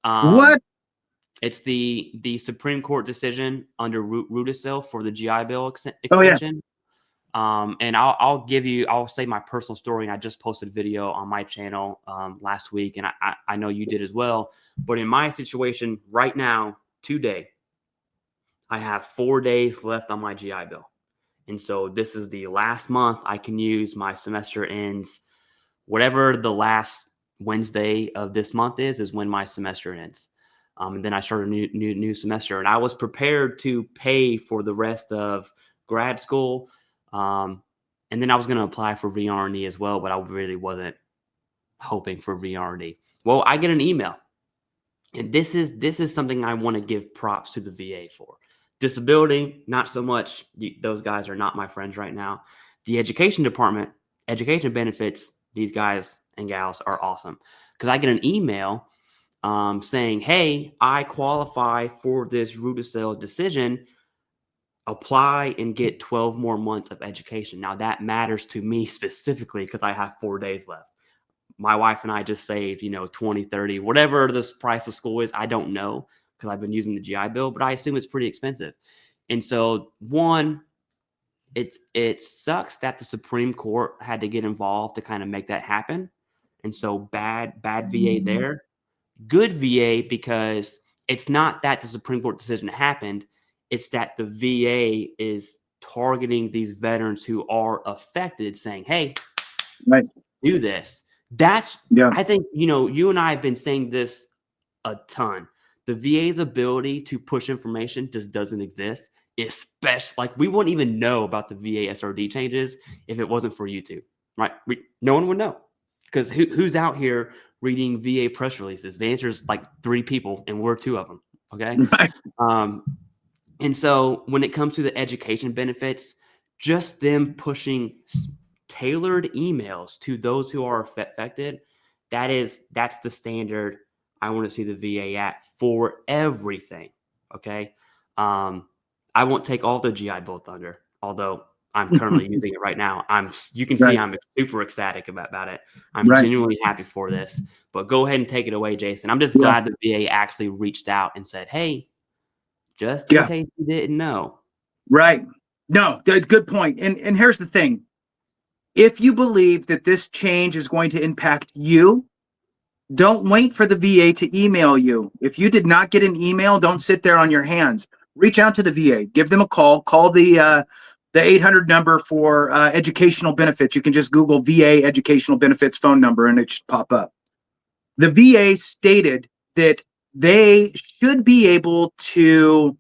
What? It's the Supreme Court decision under Rudisill for the GI Bill Oh, yeah. extension. And I'll say my personal story, and I just posted a video on my channel last week, and I know you did as well. But in my situation right now, today, I have 4 days left on my GI Bill. And so this is the last month I can use. My semester ends whatever the last Wednesday of this month is when my semester ends. And then I start a new semester, and I was prepared to pay for the rest of grad school. And then I was going to apply for VR&E as well, but I really wasn't hoping for VR&E. Well, I get an email, and this is something I want to give props to the VA for. Disability, not so much. Those guys are not my friends right now. The education department, education benefits, these guys and gals are awesome, because I get an email saying, hey, I qualify for this Rudisill decision. Apply and get 12 more months of education. Now that matters to me specifically because I have 4 days left. My wife and I just saved, 20, 30, whatever this price of school is. I don't know because I've been using the GI Bill, but I assume it's pretty expensive. And so one, it sucks that the Supreme Court had to get involved to kind of make that happen. And so bad VA there. Good VA, because it's not that the Supreme Court decision happened. It's that the VA is targeting these veterans who are affected, saying, hey, right, do this. That's, yeah. I think, you and I have been saying this a ton. The VA's ability to push information just doesn't exist, especially, like, we wouldn't even know about the VA SRD changes if it wasn't for YouTube, right? No one would know, because who's out here reading VA press releases? The answer is like 3 people, and we're 2 of them, okay? Right. And so when it comes to the education benefits, just them pushing tailored emails to those who are affected, that's the standard I want to see the VA at for everything. Okay. I won't take all the GI Bill thunder, although I'm currently using it right now. You can see I'm super ecstatic about it. I'm genuinely happy for this, but go ahead and take it away, Jason. I'm just glad the VA actually reached out and said, hey, just in case you didn't know. Right. No, good point. And here's the thing. If you believe that this change is going to impact you, don't wait for the VA to email you. If you did not get an email, don't sit there on your hands. Reach out to the VA. Give them a call. Call the 800 number for educational benefits. You can just Google VA educational benefits phone number, and it should pop up. The VA stated that they should be able to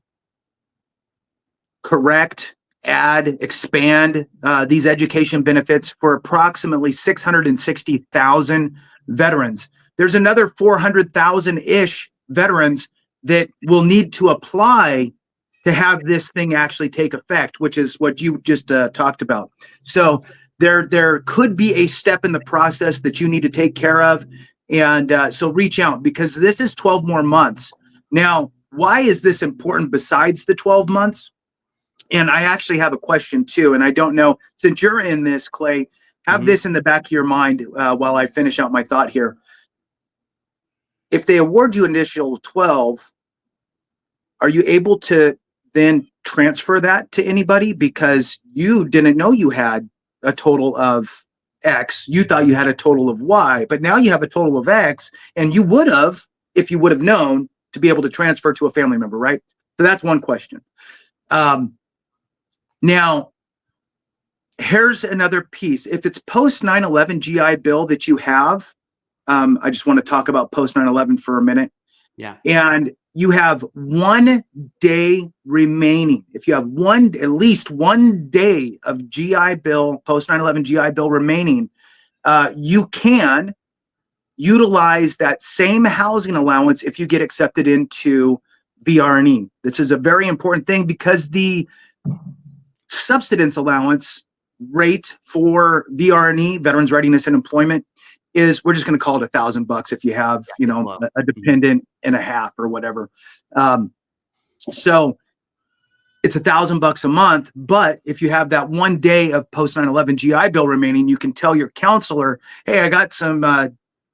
correct, add, expand these education benefits for approximately 660,000 veterans. There's another 400,000-ish veterans that will need to apply to have this thing actually take effect, which is what you just talked about. So there could be a step in the process that you need to take care of. And so reach out, because this is 12 more months. Now, why is this important besides the 12 months? And I actually have a question too. And I don't know, since you're in this, Clay, have this in the back of your mind while I finish out my thought here. If they award you initial 12, are you able to then transfer that to anybody? Because you didn't know you had a total of X. You thought you had a total of Y, but now you have a total of X, and you would have, if you would have known, to be able to transfer to a family member, right? So that's one question. Now, here's another piece. If it's post 9/11 GI Bill that you have, I just want to talk about post 9/11 for a minute. Yeah. And you have 1 day remaining. If you have at least 1 day of GI Bill, post 9/11 GI Bill remaining, you can utilize that same housing allowance if you get accepted into VR&E. This is a very important thing, because the subsistence allowance rate for VR&E, Veterans Readiness and Employment, is, we're just going to call it $1,000 if you have, a dependent and a half or whatever. So it's $1,000 a month. But if you have that 1 day of post 9/11 GI Bill remaining, you can tell your counselor, hey, I got some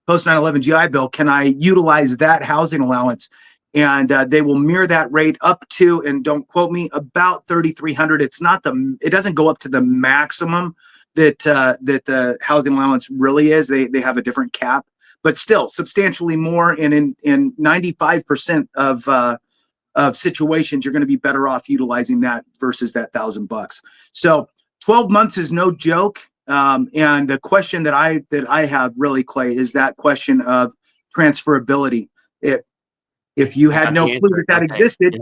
post 9/11 GI Bill, can I utilize that housing allowance? And they will mirror that rate up to, and don't quote me, about 3,300. It doesn't go up to the maximum that the housing allowance really is. They have a different cap, but still substantially more. And in 95% of situations, you're going to be better off utilizing that versus that $1,000. So 12 months is no joke. And the question that I have really, Clay, is that question of transferability. If you had no clue that existed,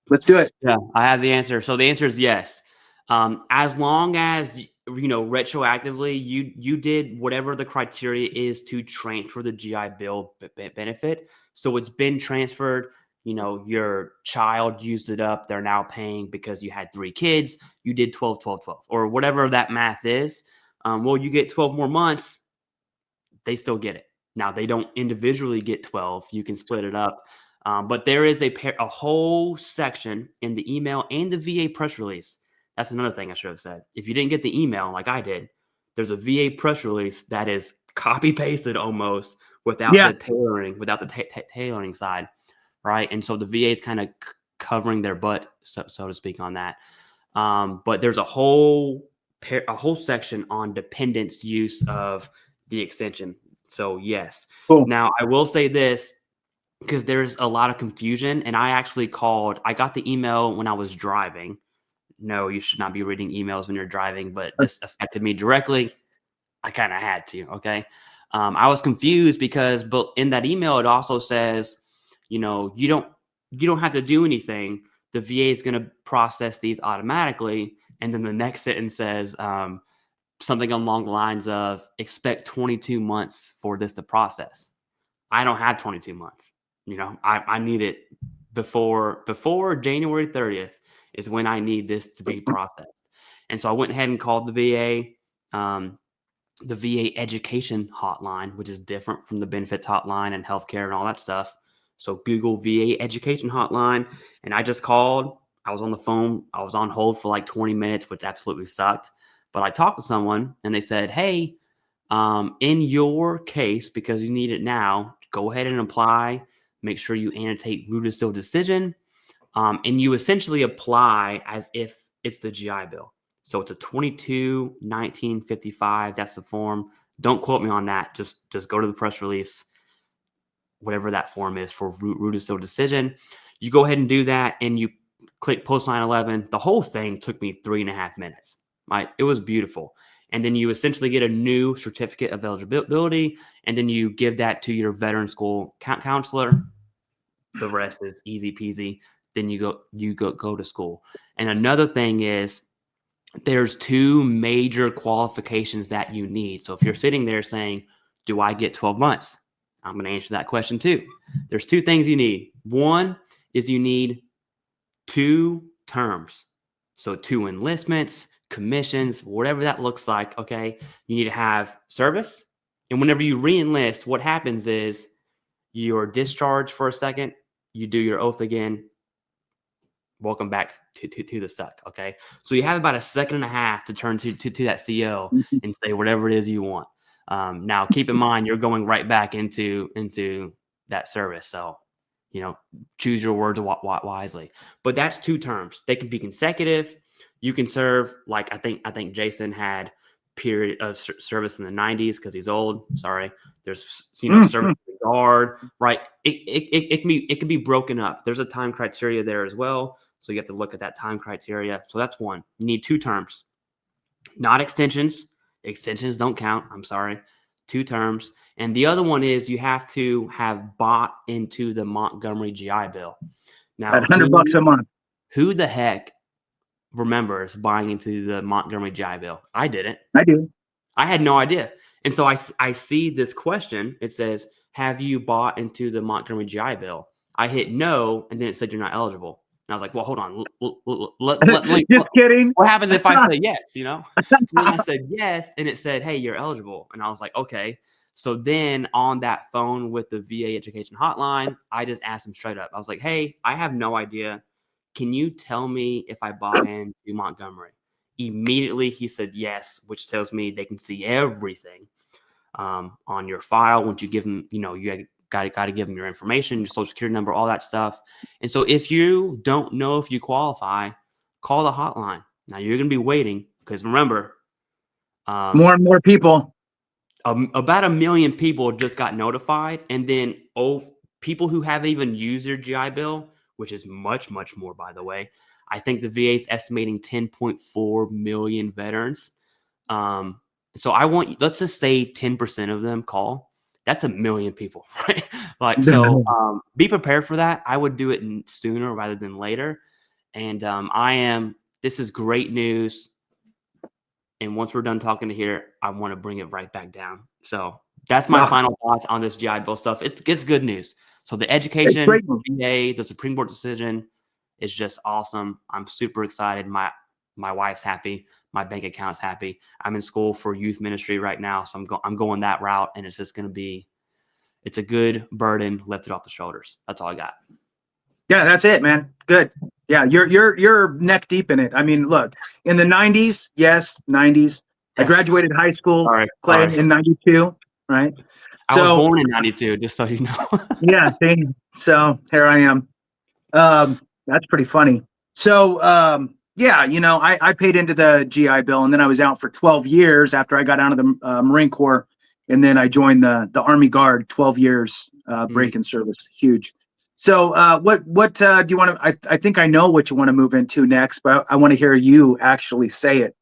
let's do it. Yeah, I have the answer. So the answer is yes. As long as retroactively you did whatever the criteria is to transfer the GI Bill benefit. So it's been transferred. Your child used it up. They're now paying because you had 3 kids. You did 12, 12, 12, or whatever that math is. Well, you get 12 more months. They still get it. Now, they don't individually get 12. You can split it up. But there is a whole section in the email and the VA press release. That's another thing I should have said. If you didn't get the email like I did, there's a VA press release that is copy pasted almost without the tailoring side, right? And so the VA is kind of covering their butt, so to speak, on that. But there's a whole section on dependents' use of the extension. So yes. Cool. Now I will say this, because there's a lot of confusion, and I got the email when I was driving. No, you should not be reading emails when you're driving, but this affected me directly. I kind of had to. Okay. I was confused because, but in that email, it also says, you don't have to do anything. The VA is going to process these automatically. And then the next sentence says, something along the lines of expect 22 months for this to process. I don't have 22 months. I need it before January 30th is when I need this to be processed. And so I went ahead and called the VA education hotline, which is different from the benefits hotline and healthcare and all that stuff. So Google VA education hotline. And I just called. I was on the phone. I was on hold for like 20 minutes, which absolutely sucked. But I talked to someone and they said, hey, in your case, because you need it now, go ahead and apply. Make sure you annotate Rudisill decision. And you essentially apply as if it's the GI Bill. So it's a 22-1955. That's the form. Don't quote me on that. Just go to the press release, whatever that form is for Rudisill decision. You go ahead and do that, and you click post 9/11. The whole thing took me 3.5 minutes. Right? It was beautiful. And then you essentially get a new certificate of eligibility, and then you give that to your veteran school counselor. The rest is easy peasy. Then you go to school. And another thing is, there's 2 major qualifications that you need. So if you're sitting there saying, do I get 12 months? I'm going to answer that question too. There's 2 things you need. One is you need 2 terms. So 2 enlistments, commissions, whatever that looks like. Okay. You need to have service. And whenever you re-enlist, what happens is you're discharged for a second. You do your oath again. Welcome back to the suck. Okay. So you have about 1.5 seconds to turn to that CO and say whatever it is you want. Now keep in mind, you're going right back into that service. So, choose your words wisely, but that's 2 terms. They can be consecutive. You can serve, like, I think Jason had period of service in the 90s because he's old. Sorry. There's, service in the guard, right? It can be broken up. There's a time criteria there as well. So you have to look at that time criteria. So that's one. You need 2 terms, not extensions. Extensions don't count. I'm sorry. 2 terms. And the other one is you have to have bought into the Montgomery GI Bill. Now, $100 a month. Who the heck remembers buying into the Montgomery GI Bill? I didn't. I do. I had no idea. And so I see this question. It says, have you bought into the Montgomery GI Bill? I hit no, and then it said you're not eligible. And I was like, well, hold on. Let me, just kidding. What happens if I say yes, So then I said yes, and it said, hey, you're eligible. And I was like, okay. So then on that phone with the VA education hotline, I just asked him straight up. I was like, hey, I have no idea. Can you tell me if I bought into Montgomery? Immediately he said yes, which tells me they can see everything. on your file. Once you give them, you got to give them your information, your social security number, all that stuff. And so if you don't know if you qualify, call the hotline. Now you're going to be waiting because remember, more and more people. About 1 million people just got notified, and then people who haven't even used their GI Bill, which is much, much more, by the way. I think the VA is estimating 10.4 million veterans. So let's just say 10% of them call. That's 1 million people, right? Be prepared for that. I would do it sooner rather than later. And this is great news. And once we're done talking to here, I want to bring it right back down. So that's my final thoughts on this GI Bill stuff. It's good news. So the education, VA, the Supreme Court decision is just awesome. I'm super excited. My wife's happy. My bank account's happy. I'm in school for youth ministry right now, so I'm going that route, and it's just going to be. It's a good burden lifted off the shoulders. That's all I got. Yeah, that's it, man. Good. Yeah, you're neck deep in it. I mean, look, in the 90s, yes, 90s. I graduated high school, Clay, in 92, right? I was born in 92, just so you know. Yeah, so here I am. That's pretty funny. So, yeah, I paid into the GI Bill, and then I was out for 12 years after I got out of the Marine Corps, and then I joined the Army Guard, 12 years break-in service. Huge. So what do you want to, I think I know what you want to move into next, but I want to hear you actually say it.